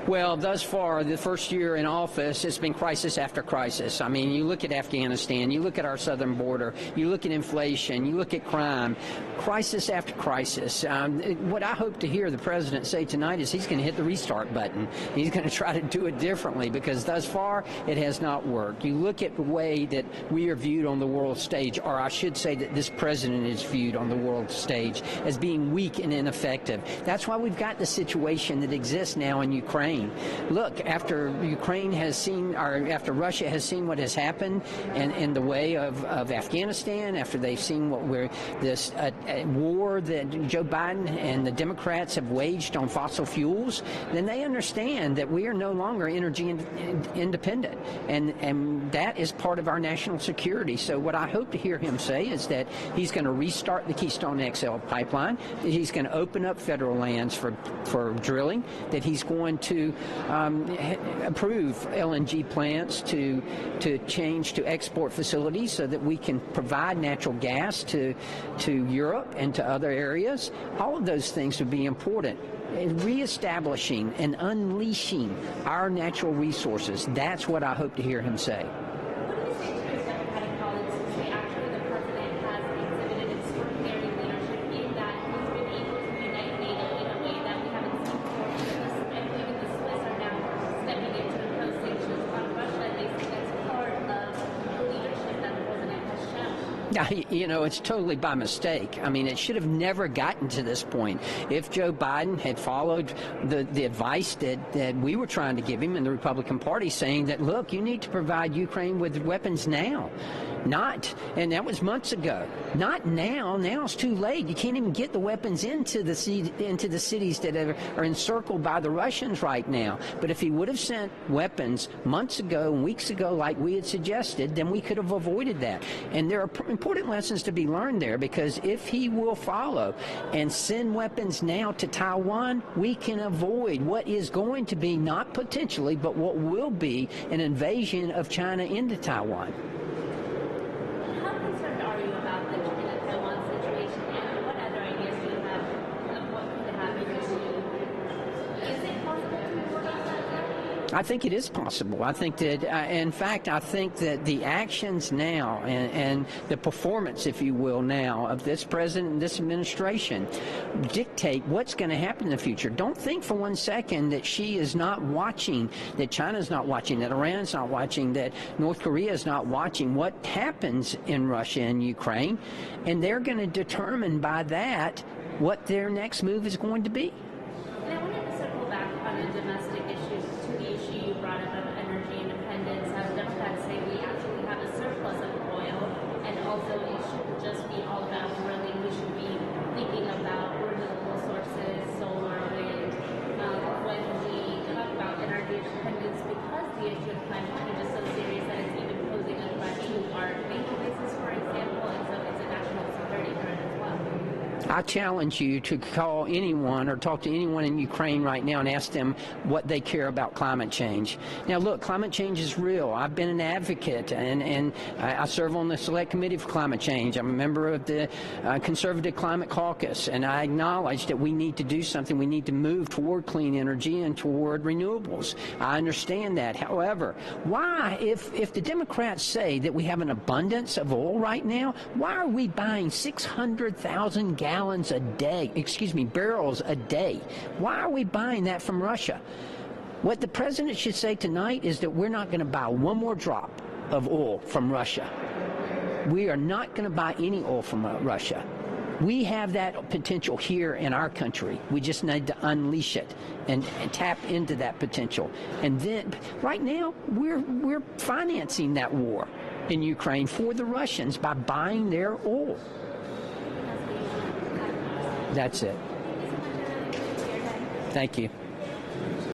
Well, thus far, the first year in office, it's been crisis after crisis. I mean, you look at Afghanistan, you look at our southern border, you look at inflation, you look at crime, crisis after crisis. What I hope to hear the president say tonight is he's going to hit the restart button. He's going to try to do it differently because thus far, it has not worked. You look at the way that we are viewed on the world stage, or I should say that this president is viewed on the world stage as being weak and ineffective. That's why we've got the situation that exists now in Ukraine. Look, after Ukraine has seen, or after Russia has seen what has happened in the way of Afghanistan, after they've seen what this war that Joe Biden and the Democrats have waged on fossil fuels, then they understand that we are no longer energy independent, and that is part of our national security. So what I hope to hear him say is that he's going to restart the Keystone XL pipeline, that he's going to open up federal lands for drilling, that he's going to approve LNG plants to change to export facilities so that we can provide natural gas to Europe and to other areas. All of those things would be important. Reestablishing and unleashing our natural resources, that's what I hope to hear him say. You know, it's totally by mistake. I mean, it should have never gotten to this point. If Joe Biden had followed the advice that we were trying to give him in the Republican Party, saying that, look, you need to provide Ukraine with weapons now. And that was months ago. Not now. Now it's too late. You can't even get the weapons into the cities that are encircled by the Russians right now. But if he would have sent weapons months ago and weeks ago like we had suggested, then we could have avoided that. And there are important lessons to be learned there, because if he will follow and send weapons now to Taiwan, we can avoid what is going to be, not potentially, but what will be an invasion of China into Taiwan. I think it is possible. I think that, in fact, I think that the actions now and the performance, if you will, now of this president and this administration dictate what's going to happen in the future. Don't think for one second that Xi is not watching, that China's not watching, that Iran's not watching, that North Korea is not watching what happens in Russia and Ukraine, and they're going to determine by that what their next move is going to be. And I wanted to circle back on the domestic issues to the issue you brought up of energy independence. Democrats say we actually have a surplus of oil, and also it shouldn't just be all about drilling. We should be thinking about renewable sources, solar, wind. When we talk about energy independence, because the issue of climate change is so serious that it's even posing a threat to our naval bases, for example, and so it's a national security threat as well. I challenge you to call anyone or talk to anyone in Ukraine right now and ask them what they care about climate change. Now, look, climate change is real. I've been an advocate, and I serve on the Select Committee for Climate Change. I'm a member of the Conservative Climate Caucus, and I acknowledge that we need to do something. We need to move toward clean energy and toward renewables. I understand that. However, why, if the Democrats say that we have an abundance of oil right now, why are we buying 600,000 barrels a day? Why are we buying that from Russia? What the president should say tonight is that we're not going to buy one more drop of oil from Russia. We are not going to buy any oil from Russia. We have that potential here in our country. We just need to unleash it and tap into that potential. And then, right now, we're financing that war in Ukraine for the Russians by buying their oil. That's it. Thank you.